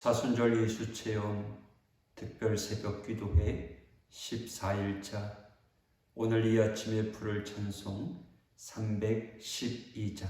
사순절 예수체험 특별 새벽 기도회 14일차 오늘 이 아침에 부를 찬송 312장.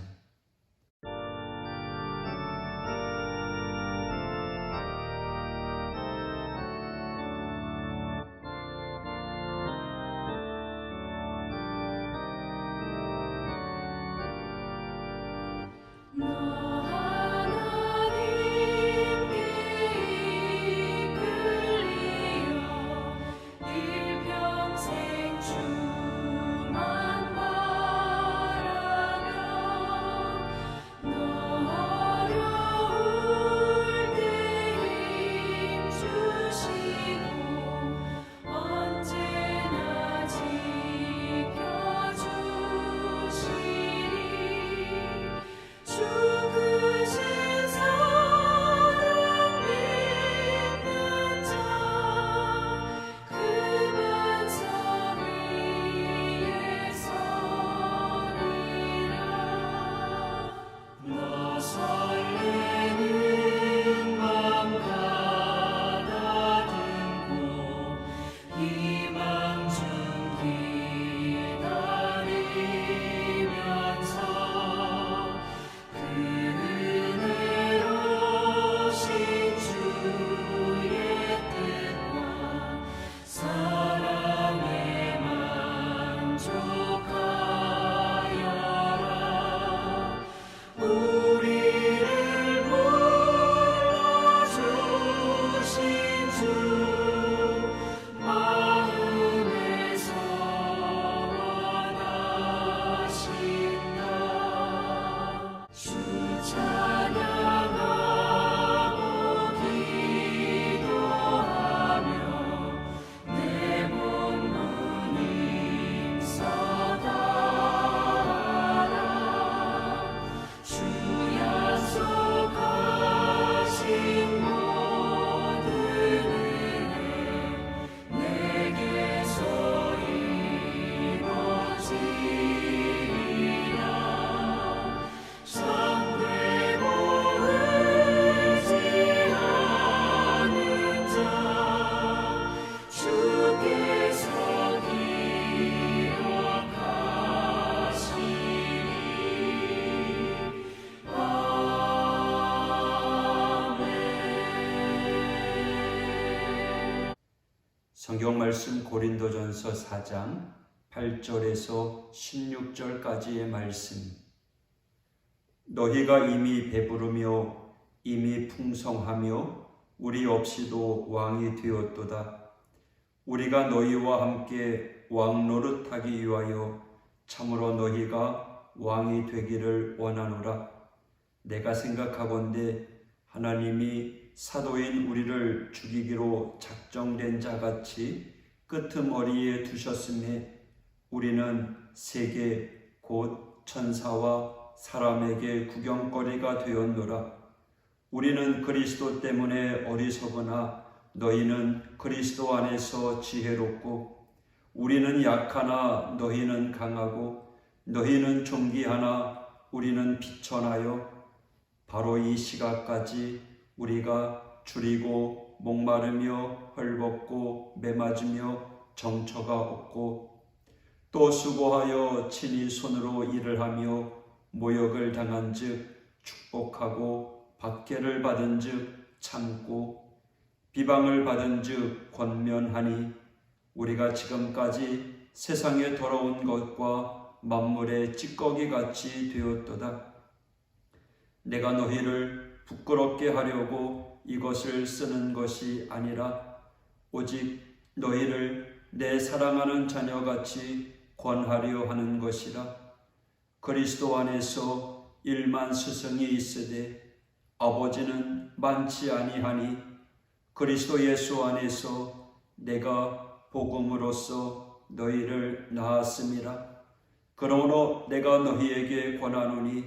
성경 말씀 고린도전서 4장 8절에서 16절까지의 말씀. 너희가 이미 배부르며 이미 풍성하며 우리 없이도 왕이 되었도다. 우리가 너희와 함께 왕 노릇하기 위하여 참으로 너희가 왕이 되기를 원하노라. 내가 생각하건대 하나님이 사도인 우리를 죽이기로 작정된 자같이 끄트머리에 두셨음에 우리는 세계 곧 천사와 사람에게 구경거리가 되었노라. 우리는 그리스도 때문에 어리석으나 너희는 그리스도 안에서 지혜롭고, 우리는 약하나 너희는 강하고, 너희는 존귀하나 우리는 비천하여 바로 이 시각까지 우리가 줄이고 목마르며 헐벗고 매맞으며 정처가 없고, 또 수고하여 친히 손으로 일을 하며 모욕을 당한 즉 축복하고, 박해를 받은 즉 참고, 비방을 받은 즉 권면하니, 우리가 지금까지 세상에 더러운 것과 만물의 찌꺼기같이 되었도다. 내가 너희를 부끄럽게 하려고 이것을 쓰는 것이 아니라 오직 너희를 내 사랑하는 자녀같이 권하려 하는 것이라. 그리스도 안에서 1만 스승이 있으되 아버지는 많지 아니하니, 그리스도 예수 안에서 내가 복음으로써 너희를 낳았음이라. 그러므로 내가 너희에게 권하노니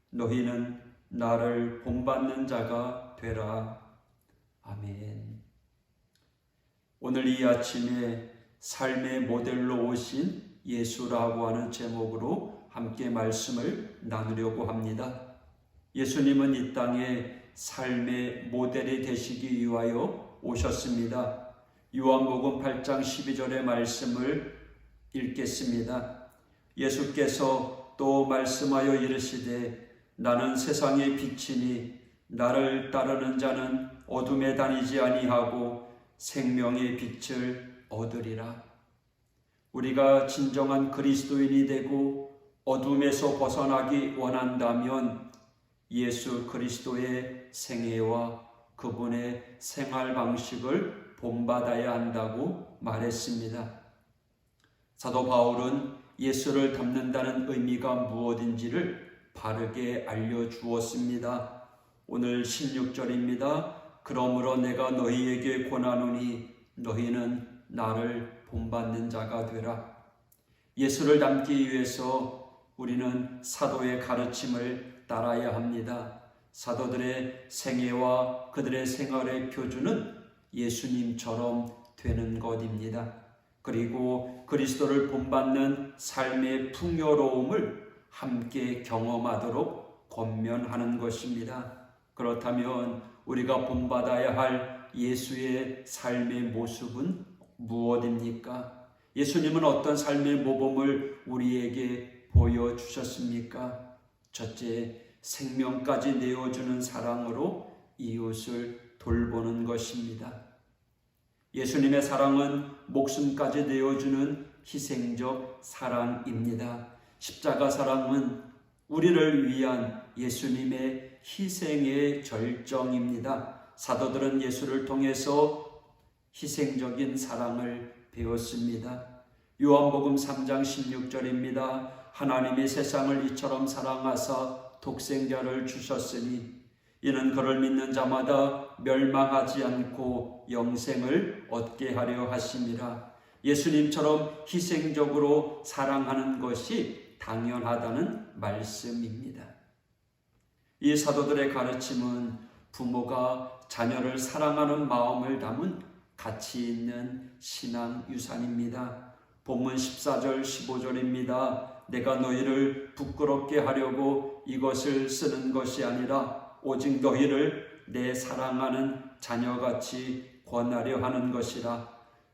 너희는 나를 본받는 자가 되라. 아멘. 오늘 이 아침에 삶의 모델로 오신 예수라고 하는 제목으로 함께 말씀을 나누려고 합니다. 예수님은 이 땅에 삶의 모델이 되시기 위하여 오셨습니다. 요한복음 8장 12절의 말씀을 읽겠습니다. 예수께서 또 말씀하여 이르시되 나는 세상의 빛이니 나를 따르는 자는 어둠에 다니지 아니하고 생명의 빛을 얻으리라. 우리가 진정한 그리스도인이 되고 어둠에서 벗어나기 원한다면 예수 그리스도의 생애와 그분의 생활 방식을 본받아야 한다고 말했습니다. 사도 바울은 예수를 닮는다는 의미가 무엇인지를 바르게 알려주었습니다. 오늘 16절입니다. 그러므로 내가 너희에게 권하노니 너희는 나를 본받는 자가 되라. 예수를 닮기 위해서 우리는 사도의 가르침을 따라야 합니다. 사도들의 생애와 그들의 생활의 표준은 예수님처럼 되는 것입니다. 그리고 그리스도를 본받는 삶의 풍요로움을 함께 경험하도록 권면하는 것입니다. 그렇다면 우리가 본받아야 할 예수의 삶의 모습은 무엇입니까? 예수님은 어떤 삶의 모범을 우리에게 보여주셨습니까? 첫째, 생명까지 내어주는 사랑으로 이웃을 돌보는 것입니다. 예수님의 사랑은 목숨까지 내어주는 희생적 사랑입니다. 십자가 사랑은 우리를 위한 예수님의 희생의 절정입니다. 사도들은 예수를 통해서 희생적인 사랑을 배웠습니다. 요한복음 3장 16절입니다. 하나님이 세상을 이처럼 사랑하사 독생자를 주셨으니 이는 그를 믿는 자마다 멸망하지 않고 영생을 얻게 하려 하심이라. 예수님처럼 희생적으로 사랑하는 것이 당연하다는 말씀입니다. 이 사도들의 가르침은 부모가 자녀를 사랑하는 마음을 담은 가치 있는 신앙 유산입니다. 본문 14절 15절입니다. 내가 너희를 부끄럽게 하려고 이것을 쓰는 것이 아니라 오직 너희를 내 사랑하는 자녀같이 권하려 하는 것이라.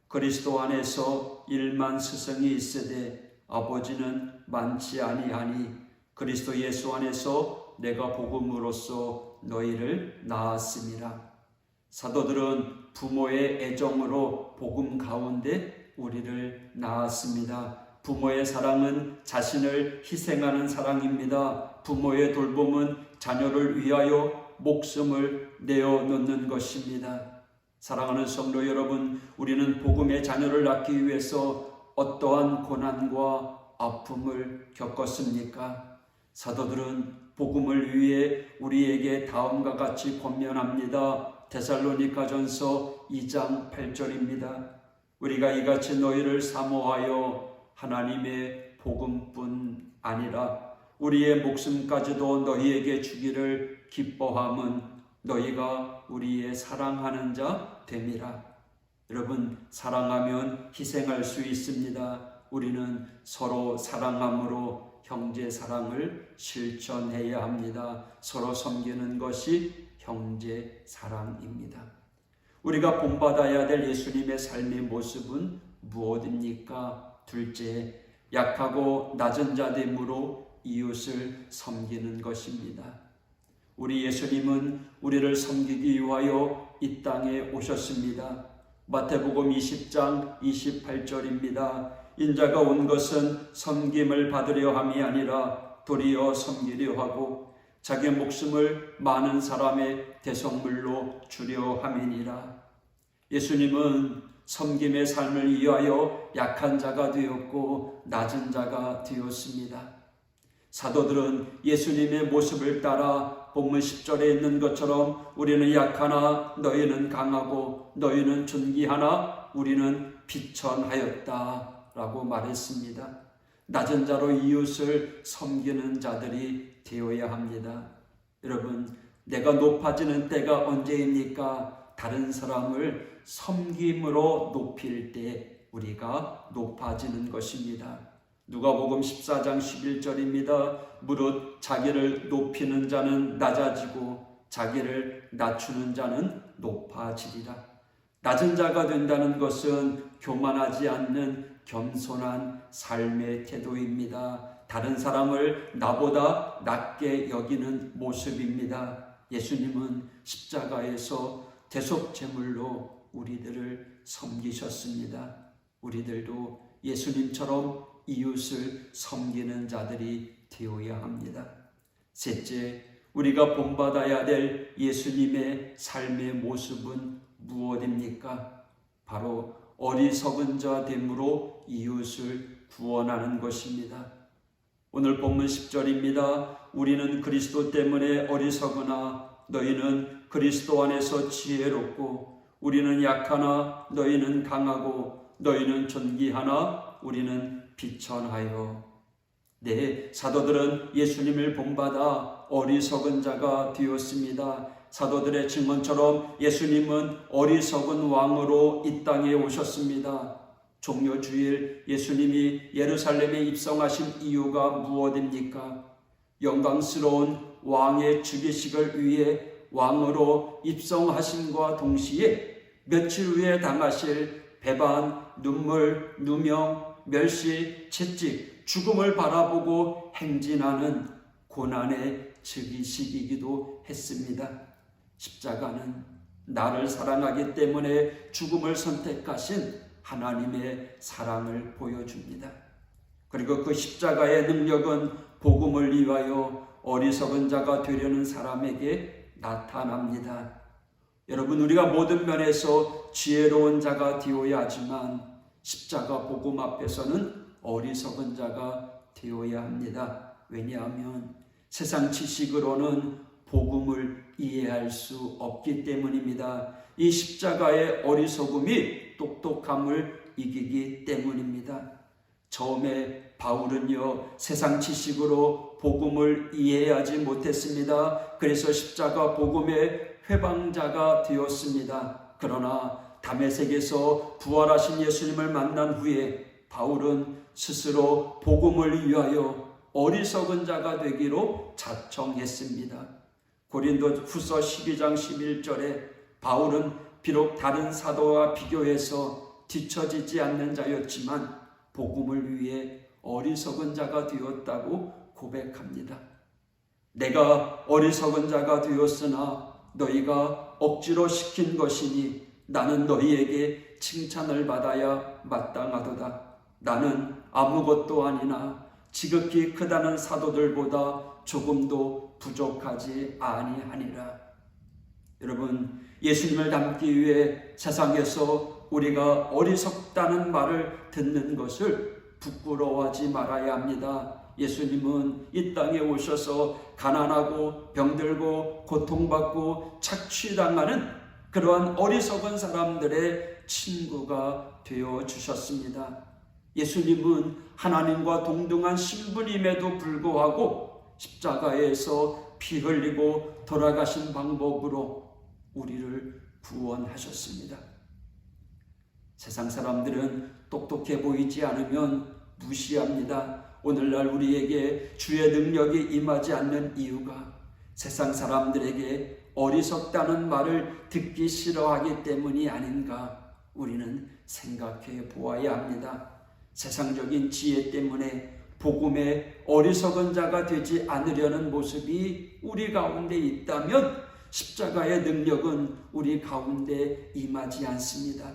그리스도 안에서 1만 스승이 있으되 아버지는 많지 아니하니 그리스도 예수 안에서 내가 복음으로써 너희를 낳았음이라. 사도들은 부모의 애정으로 복음 가운데 우리를 낳았습니다. 부모의 사랑은 자신을 희생하는 사랑입니다. 부모의 돌봄은 자녀를 위하여 목숨을 내어놓는 것입니다. 사랑하는 성도 여러분, 우리는 복음의 자녀를 낳기 위해서 어떠한 고난과 아픔을 겪었습니까? 사도들은 복음을 위해 우리에게 다음과 같이 권면합니다. 데살로니가전서 2장 8절입니다. 우리가 이같이 너희를 사모하여 하나님의 복음뿐 아니라 우리의 목숨까지도 너희에게 주기를 기뻐함은 너희가 우리의 사랑하는 자 됨이라. 여러분, 사랑하면 희생할 수 있습니다. 우리는 서로 사랑함으로 형제 사랑을 실천해야 합니다. 서로 섬기는 것이 형제 사랑입니다. 우리가 본받아야 될 예수님의 삶의 모습은 무엇입니까? 둘째, 약하고 낮은 자됨으로 이웃을 섬기는 것입니다. 우리 예수님은 우리를 섬기기 위하여 이 땅에 오셨습니다. 마태복음 20장 28절입니다. 인자가 온 것은 섬김을 받으려 함이 아니라 도리어 섬기려 하고 자기 목숨을 많은 사람의 대속물로 주려 함이니라. 예수님은 섬김의 삶을 위하여 약한 자가 되었고 낮은 자가 되었습니다. 사도들은 예수님의 모습을 따라 본문 10절에 있는 것처럼 우리는 약하나 너희는 강하고 너희는 존귀하나 우리는 비천하였다 라고 말했습니다. 낮은 자로 이웃을 섬기는 자들이 되어야 합니다. 여러분, 내가 높아지는 때가 언제입니까? 다른 사람을 섬김으로 높일 때 우리가 높아지는 것입니다. 누가복음 14장 11절입니다. 무릇 자기를 높이는 자는 낮아지고 자기를 낮추는 자는 높아지리라. 낮은 자가 된다는 것은 교만하지 않는 겸손한 삶의 태도입니다. 다른 사람을 나보다 낮게 여기는 모습입니다. 예수님은 십자가에서 대속제물로 우리들을 섬기셨습니다. 우리들도 예수님처럼 이웃을 섬기는 자들이 되어야 합니다. 셋째, 우리가 본받아야 될 예수님의 삶의 모습은 무엇입니까? 바로 어리석은 자 됨으로 이웃을 구원하는 것입니다. 오늘 본문 10절입니다. 우리는 그리스도 때문에 어리석으나 너희는 그리스도 안에서 지혜롭고, 우리는 약하나 너희는 강하고, 너희는 존귀하나 우리는 비천하여. 네, 사도들은 예수님을 본받아 어리석은 자가 되었습니다. 사도들의 증언처럼 예수님은 어리석은 왕으로 이 땅에 오셨습니다. 종려 주일 예수님이 예루살렘에 입성하신 이유가 무엇입니까? 영광스러운 왕의 즉위식을 위해 왕으로 입성하심과 동시에 며칠 후에 당하실 배반, 눈물, 누명, 멸시, 채찍, 죽음을 바라보고 행진하는 고난의 즉위식이기도 했습니다. 십자가는 나를 사랑하기 때문에 죽음을 선택하신 하나님의 사랑을 보여줍니다. 그리고 그 십자가의 능력은 복음을 위하여 어리석은 자가 되려는 사람에게 나타납니다. 여러분, 우리가 모든 면에서 지혜로운 자가 되어야 하지만 십자가 복음 앞에서는 어리석은 자가 되어야 합니다. 왜냐하면 세상 지식으로는 복음을 이해할 수 없기 때문입니다. 이 십자가의 어리석음이 똑똑함을 이기기 때문입니다. 처음에 바울은요, 세상 지식으로 복음을 이해하지 못했습니다. 그래서 십자가 복음의 회방자가 되었습니다. 그러나 다메섹에서 부활하신 예수님을 만난 후에 바울은 스스로 복음을 위하여 어리석은 자가 되기로 자청했습니다. 고린도 후서 12장 11절에 바울은 비록 다른 사도와 비교해서 뒤처지지 않는 자였지만 복음을 위해 어리석은 자가 되었다고 고백합니다. 내가 어리석은 자가 되었으나 너희가 억지로 시킨 것이니 나는 너희에게 칭찬을 받아야 마땅하도다. 나는 아무것도 아니나 지극히 크다는 사도들보다 조금도 부족하지 아니하니라. 여러분, 예수님을 닮기 위해 세상에서 우리가 어리석다는 말을 듣는 것을 부끄러워하지 말아야 합니다. 예수님은 이 땅에 오셔서 가난하고 병들고 고통받고 착취당하는 그러한 어리석은 사람들의 친구가 되어 주셨습니다. 예수님은 하나님과 동등한 신분임에도 불구하고 십자가에서 피 흘리고 돌아가신 방법으로 우리를 구원하셨습니다. 세상 사람들은 똑똑해 보이지 않으면 무시합니다. 오늘날 우리에게 주의 능력이 임하지 않는 이유가 세상 사람들에게 어리석다는 말을 듣기 싫어하기 때문이 아닌가 우리는 생각해 보아야 합니다. 세상적인 지혜 때문에 복음의 어리석은 자가 되지 않으려는 모습이 우리 가운데 있다면 십자가의 능력은 우리 가운데 임하지 않습니다.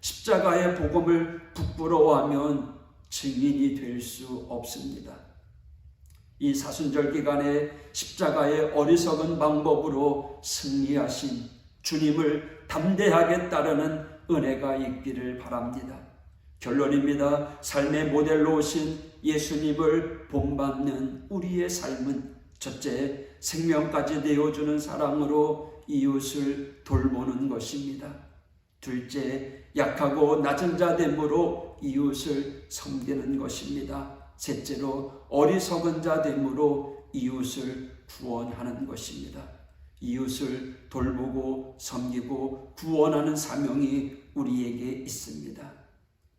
십자가의 복음을 부끄러워하면 증인이 될 수 없습니다. 이 사순절 기간에 십자가의 어리석은 방법으로 승리하신 주님을 담대하게 따르는 은혜가 있기를 바랍니다. 결론입니다. 삶의 모델로 오신 예수님을 본받는 우리의 삶은 첫째, 생명까지 내어주는 사랑으로 이웃을 돌보는 것입니다. 둘째, 약하고 낮은 자 됨으로 이웃을 섬기는 것입니다. 셋째로, 어리석은 자 됨으로 이웃을 구원하는 것입니다. 이웃을 돌보고 섬기고 구원하는 사명이 우리에게 있습니다.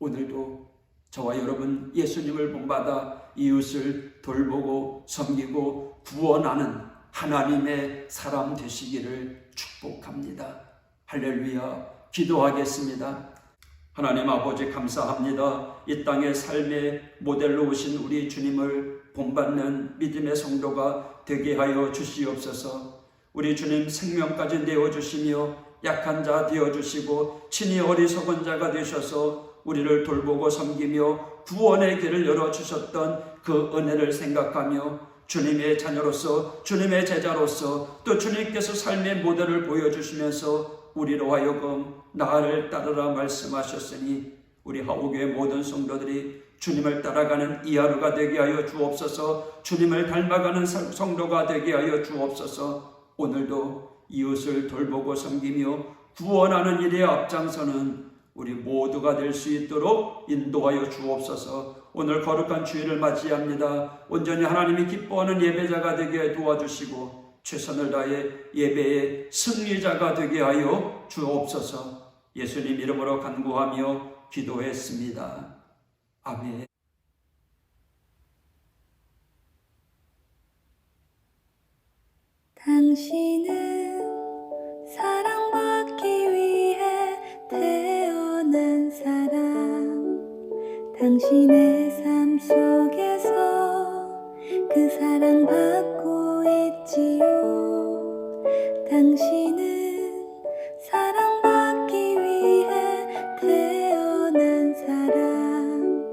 오늘도 저와 여러분 예수님을 본받아 이웃을 돌보고 섬기고 구원하는 하나님의 사람 되시기를 축복합니다. 할렐루야. 기도하겠습니다. 하나님 아버지 감사합니다. 이 땅의 삶의 모델로 오신 우리 주님을 본받는 믿음의 성도가 되게 하여 주시옵소서. 우리 주님 생명까지 내어주시며 약한 자 되어주시고 친히 어리석은 자가 되셔서 우리를 돌보고 섬기며 구원의 길을 열어주셨던 그 은혜를 생각하며 주님의 자녀로서 주님의 제자로서 또 주님께서 삶의 모델을 보여주시면서 우리로 하여금 나를 따르라 말씀하셨으니 우리 하우교회 모든 성도들이 주님을 따라가는 이 하루가 되게 하여 주옵소서. 주님을 닮아가는 성도가 되게 하여 주옵소서. 오늘도 이웃을 돌보고 섬기며 구원하는 일에 앞장서는 우리 모두가 될 수 있도록 인도하여 주옵소서. 오늘 거룩한 주일을 맞이합니다. 온전히 하나님이 기뻐하는 예배자가 되게 도와주시고 최선을 다해 예배의 승리자가 되게 하여 주옵소서. 예수님 이름으로 간구하며 기도했습니다. 아멘. 당신은 사랑받기 위해 태어난 사람, 당신의 삶 속에서 그 사랑받고 있지요. 당신은 사랑받기 위해 태어난 사람,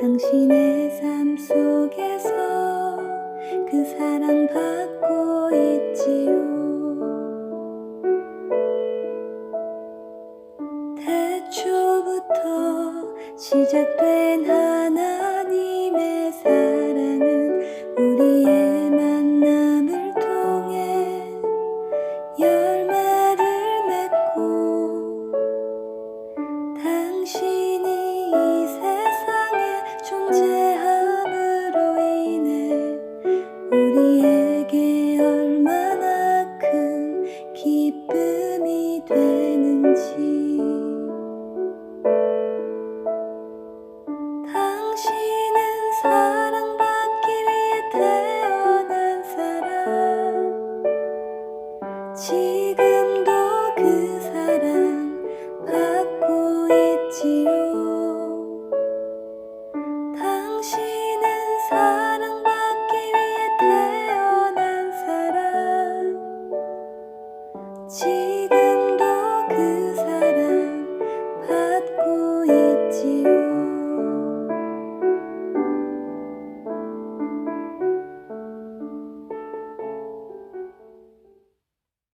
당신의 삶 속에서 그 사랑받고 있지요. 태초부터 시작된 하나